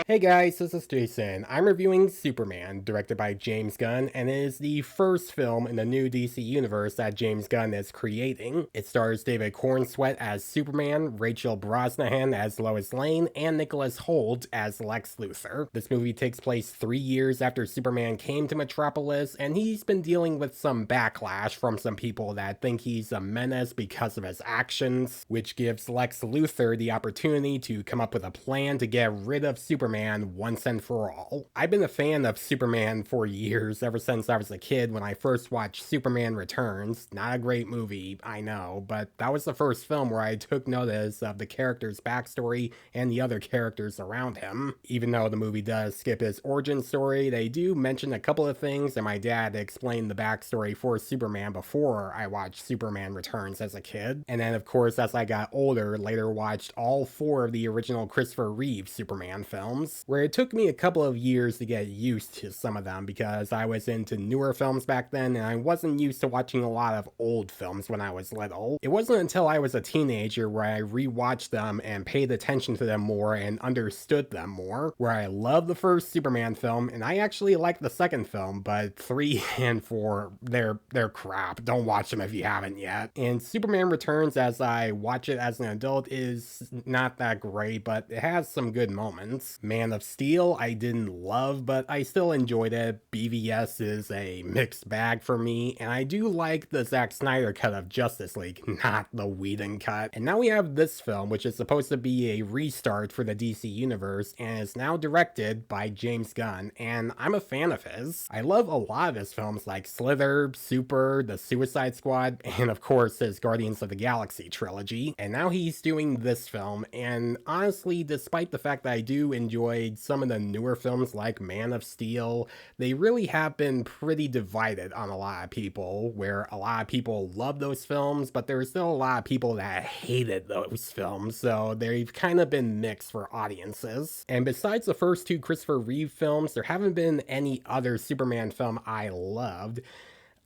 Hey guys, this is Jason. I'm reviewing Superman, directed by James Gunn, and it is the first film in the new DC universe that James Gunn is creating. It stars David Cornswet as Superman, Rachael Brosnahan as Lois Lane, and Nicolas Hoult as Lex Luthor. This movie takes place 3 years after Superman came to Metropolis, and he's been dealing with some backlash from some people that think he's a menace because of his actions, which gives Lex Luthor the opportunity to come up with a plan to get rid of Superman once and for all. I've been a fan of Superman for years, ever since I was a kid when I first watched Superman Returns. Not a great movie, I know, but that was the first film where I took notice of the character's backstory and the other characters around him. Even though the movie does skip his origin story, they do mention a couple of things, and my dad explained the backstory for Superman before I watched Superman Returns as a kid. And then, of course, as I got older, later watched all 4 of the original Christopher Reeve Superman films, where it took me a couple of years to get used to some of them because I was into newer films back then and I wasn't used to watching a lot of old films when I was little. It wasn't until I was a teenager where I rewatched them and paid attention to them more and understood them more, where I loved the first Superman film and I actually liked the second film, but 3 and 4, they're crap. Don't watch them if you haven't yet. And Superman Returns, as I watch it as an adult, is not that great, but it has some good moments. Man of Steel, I didn't love, but I still enjoyed it. BVS is a mixed bag for me, and I do like the Zack Snyder cut of Justice League, not the Whedon cut. And now we have this film, which is supposed to be a restart for the DC universe, and is now directed by James Gunn, and I'm a fan of his. I love a lot of his films like Slither, Super, The Suicide Squad, and of course his Guardians of the Galaxy trilogy. And now he's doing this film, and honestly, despite the fact that I do enjoy some of the newer films like Man of Steel, they really have been pretty divided on a lot of people, where a lot of people love those films, but there's still a lot of people that hated those films, so they've kind of been mixed for audiences. And besides the first 2 Christopher Reeve films, there haven't been any other Superman film I loved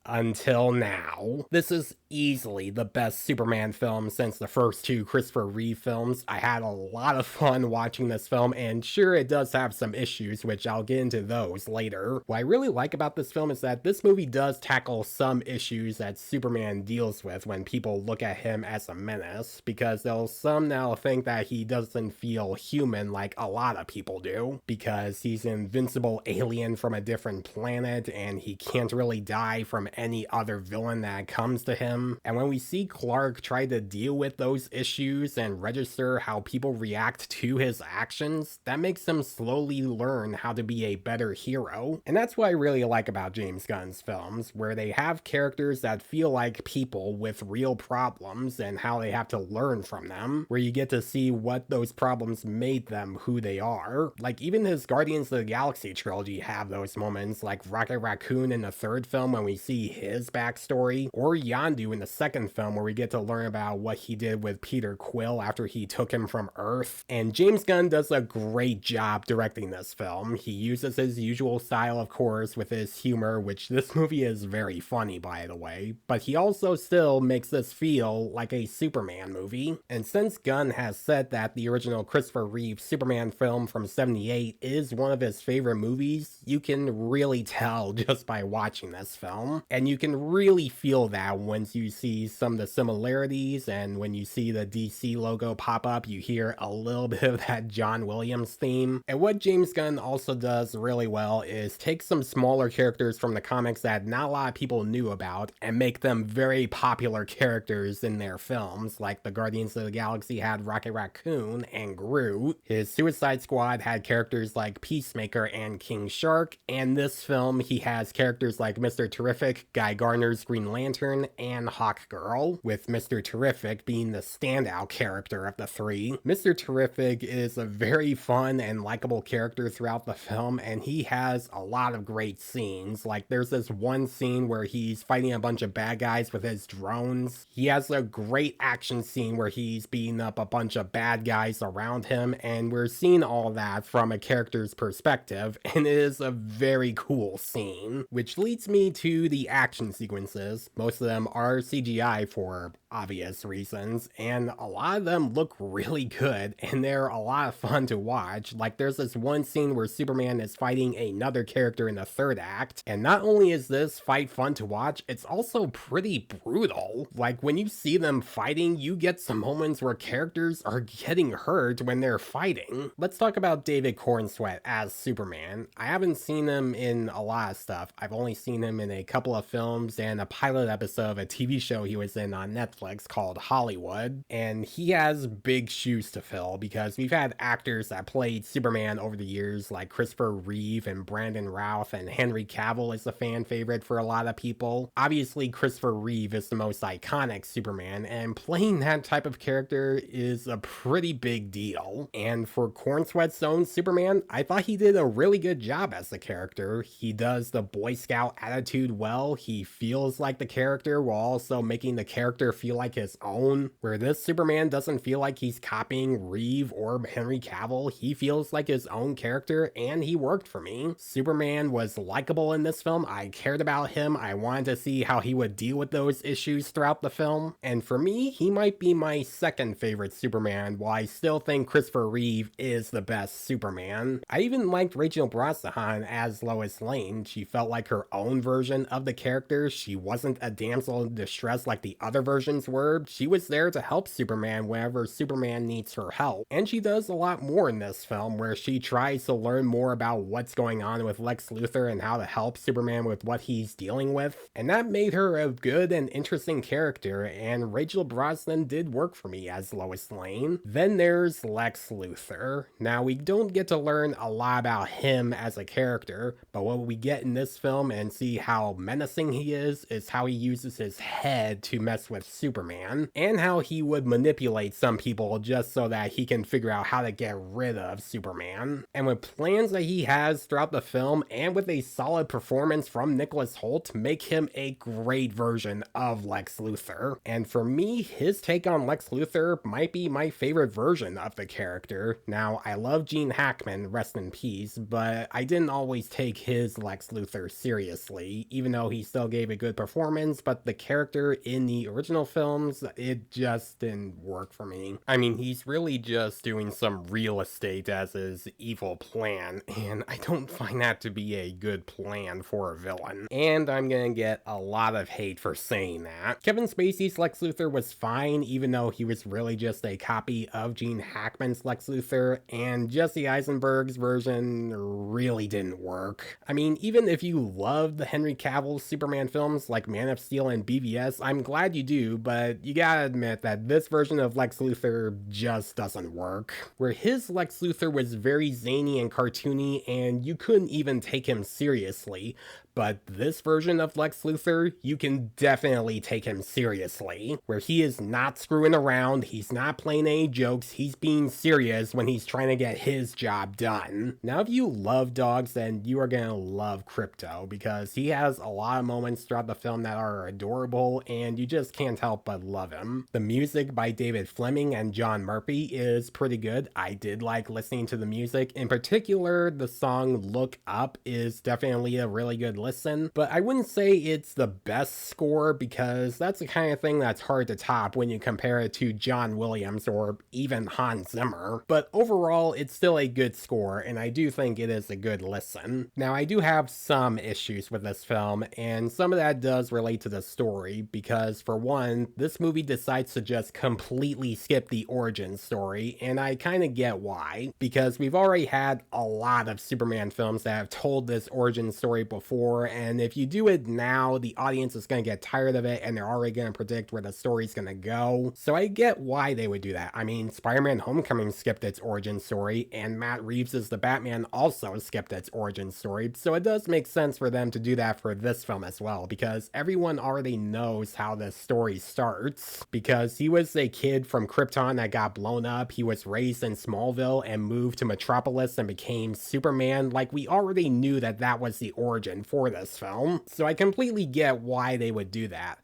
until now. This is easily the best Superman film since the first 2 Christopher Reeve films. I had a lot of fun watching this film, and sure, it does have some issues, which I'll get into those later. What I really like about this film is that this movie does tackle some issues that Superman deals with when people look at him as a menace, because there's some that'll think that he doesn't feel human like a lot of people do, because he's an invincible alien from a different planet, and he can't really die from any other villain that comes to him. And when we see Clark try to deal with those issues and register how people react to his actions, that makes him slowly learn how to be a better hero. And that's what I really like about James Gunn's films, where they have characters that feel like people with real problems and how they have to learn from them, where you get to see what those problems made them who they are. Like even his Guardians of the Galaxy trilogy have those moments, like Rocket Raccoon in the 3rd film when we see his backstory, or Yondu in the 2nd film where we get to learn about what he did with Peter Quill after he took him from Earth. And James Gunn does a great job directing this film. He uses his usual style, of course, with his humor, which this movie is very funny, by the way, but he also still makes this feel like a Superman movie. And since Gunn has said that the original Christopher Reeve Superman film from '78 is one of his favorite movies, you can really tell just by watching this film. And you can really feel that once you see some of the similarities, and when you see the DC logo pop up, you hear a little bit of that John Williams theme. And what James Gunn also does really well is take some smaller characters from the comics that not a lot of people knew about and make them very popular characters in their films, like the Guardians of the Galaxy had Rocket Raccoon and Groot. His Suicide Squad had characters like Peacemaker and King Shark, and this film he has characters like Mr. Terrific, Guy Gardner's Green Lantern, and Hawkgirl, with Mr. Terrific being the standout character of the 3. Mr. Terrific is a very fun and likable character throughout the film, and he has a lot of great scenes. Like there's this one scene where he's fighting a bunch of bad guys with his drones. He has a great action scene where he's beating up a bunch of bad guys around him, and we're seeing all that from a character's perspective, and it is a very cool scene, which leads me to the the action sequences. Most of them are CGI for obvious reasons, and a lot of them look really good, and they're a lot of fun to watch. Like, there's this one scene where Superman is fighting another character in the third act, and not only is this fight fun to watch, it's also pretty brutal. Like, when you see them fighting, you get some moments where characters are getting hurt when they're fighting. Let's talk about David Cornswet as Superman. I haven't seen him in a lot of stuff. I've only seen him in a couple of films and a pilot episode of a TV show he was in on Netflix called Hollywood, and he has big shoes to fill because we've had actors that played Superman over the years like Christopher Reeve and Brandon Routh, and Henry Cavill is a fan favorite for a lot of people. Obviously, Christopher Reeve is the most iconic Superman, and playing that type of character is a pretty big deal. And for Cornswet's own Superman, I thought he did a really good job as the character. He does the Boy Scout attitude well. He feels like the character while also making the character feel like his own. Where this Superman doesn't feel like he's copying Reeve or Henry Cavill, he feels like his own character, and he worked for me. Superman was likable in this film. I cared about him. I wanted to see how he would deal with those issues throughout the film. And for me, he might be my second favorite Superman, while I still think Christopher Reeve is the best Superman. I even liked Rachael Brosnahan as Lois Lane. She felt like her own version of the character. She wasn't a damsel in distress like the other versions were. She was there to help Superman whenever Superman needs her help. And she does a lot more in this film, where she tries to learn more about what's going on with Lex Luthor and how to help Superman with what he's dealing with. And that made her a good and interesting character, and Rachael Brosnahan did work for me as Lois Lane. Then there's Lex Luthor. Now, we don't get to learn a lot about him as a character, but what we get in this film and see how menacing he is how he uses his head to mess with Superman, and how he would manipulate some people just so that he can figure out how to get rid of Superman. And with plans that he has throughout the film, and with a solid performance from Nicolas Hoult, make him a great version of Lex Luthor. And for me, his take on Lex Luthor might be my favorite version of the character. Now, I love Gene Hackman, rest in peace, but I didn't always take his Lex Luthor seriously, even though he still gave a good performance, but the character in the original films, it just didn't work for me. I mean, he's really just doing some real estate as his evil plan, and I don't find that to be a good plan for a villain. And I'm gonna get a lot of hate for saying that. Kevin Spacey's Lex Luthor was fine, even though he was really just a copy of Gene Hackman's Lex Luthor, and Jesse Eisenberg's version really didn't work. I mean, even if you love the Henry Cavill Superman films like Man of Steel and BVS, I'm glad you do, but you gotta admit that this version of Lex Luthor just doesn't work. Where his Lex Luthor was very zany and cartoony, and you couldn't even take him seriously. But this version of Lex Luthor, you can definitely take him seriously, where he is not screwing around, he's not playing any jokes, he's being serious when he's trying to get his job done. Now, if you love dogs, then you are gonna love Crypto, because he has a lot of moments throughout the film that are adorable, and you just can't help but love him. The music by David Fleming and John Murphy is pretty good. I did like listening to the music. In particular, the song Look Up is definitely a really good listen, but I wouldn't say it's the best score, because that's the kind of thing that's hard to top when you compare it to John Williams or even Hans Zimmer. But overall, it's still a good score, and I do think it is a good listen. Now, I do have some issues with this film, and some of that does relate to the story, because for one, this movie decides to just completely skip the origin story, and I kind of get why, because we've already had a lot of Superman films that have told this origin story before, and if you do it now, the audience is going to get tired of it, and they're already going to predict where the story's going to go. So I get why they would do that. I mean, Spider-Man Homecoming skipped its origin story, and Matt Reeves' The Batman also skipped its origin story, so it does make sense for them to do that for this film as well, because everyone already knows how the story starts, because he was a kid from Krypton that got blown up, he was raised in Smallville and moved to Metropolis and became Superman. Like, we already knew that that was the origin for this film, so I completely get why they would do that.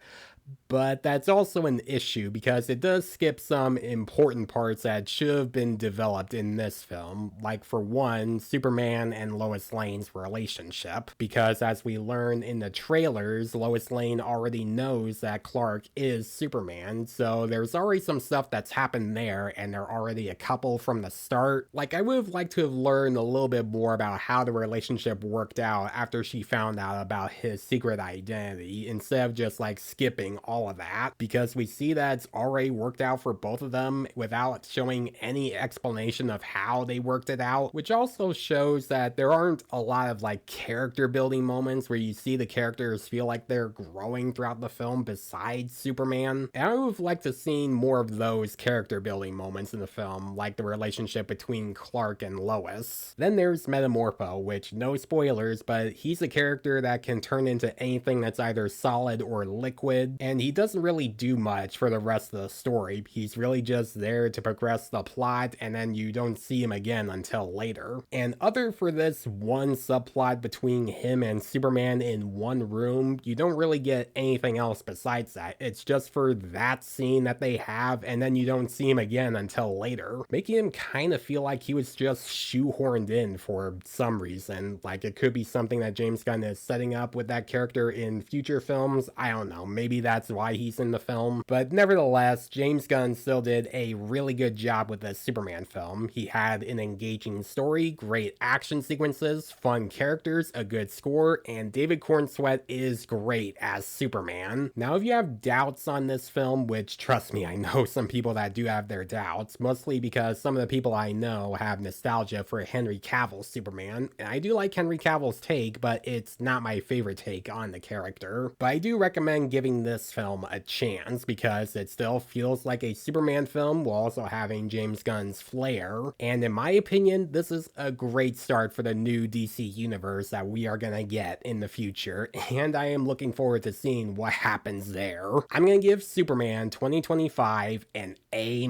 But that's also an issue because it does skip some important parts that should have been developed in this film. Like, for one, Superman and Lois Lane's relationship. Because as we learn in the trailers, Lois Lane already knows that Clark is Superman. So there's already some stuff that's happened there, and they're already a couple from the start. Like, I would have liked to have learned a little bit more about how the relationship worked out after she found out about his secret identity, instead of just like skipping all of that, because we see that it's already worked out for both of them without showing any explanation of how they worked it out, which also shows that there aren't a lot of like character building moments where you see the characters feel like they're growing throughout the film besides Superman. And I would have liked to see more of those character building moments in the film, like the relationship between Clark and Lois. Then there's Metamorpho, which, no spoilers, but he's a character that can turn into anything that's either solid or liquid, and he doesn't really do much for the rest of the story. He's really just there to progress the plot, and then you don't see him again until later. And other for this one subplot between him and Superman in one room, you don't really get anything else besides that. It's just for that scene that they have, and then you don't see him again until later, making him kind of feel like he was just shoehorned in for some reason. Like, it could be something that James Gunn is setting up with that character in future films. I don't know, maybe that's why he's in the film. But nevertheless, James Gunn still did a really good job with this Superman film. He had an engaging story, great action sequences, fun characters, a good score, and David Cornswet is great as Superman. Now, if you have doubts on this film, which, trust me, I know some people that do have their doubts, mostly because some of the people I know have nostalgia for Henry Cavill's Superman, and I do like Henry Cavill's take, but it's not my favorite take on the character. But I do recommend giving this film a chance because it still feels like a Superman film while also having James Gunn's flair, and in my opinion, this is a great start for the new DC universe that we are gonna get in the future, and I am looking forward to seeing what happens there. I'm gonna give Superman 2025 an A-.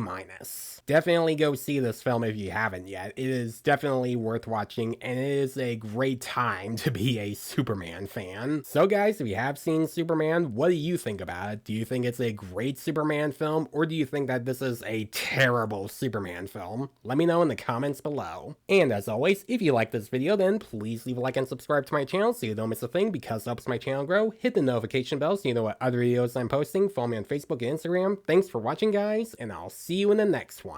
Definitely go see this film if you haven't yet. It is definitely worth watching, and it is a great time to be a Superman fan. So guys, if you have seen Superman, what do you think about it? Do you think it's a great Superman film, or do you think that this is a terrible Superman film? Let me know in the comments below. And as always, if you like this video, then please leave a like and subscribe to my channel so you don't miss a thing, because it helps my channel grow. Hit the notification bell so you know what other videos I'm posting. Follow me on Facebook and Instagram. Thanks for watching, guys, and I'll see you in the next one.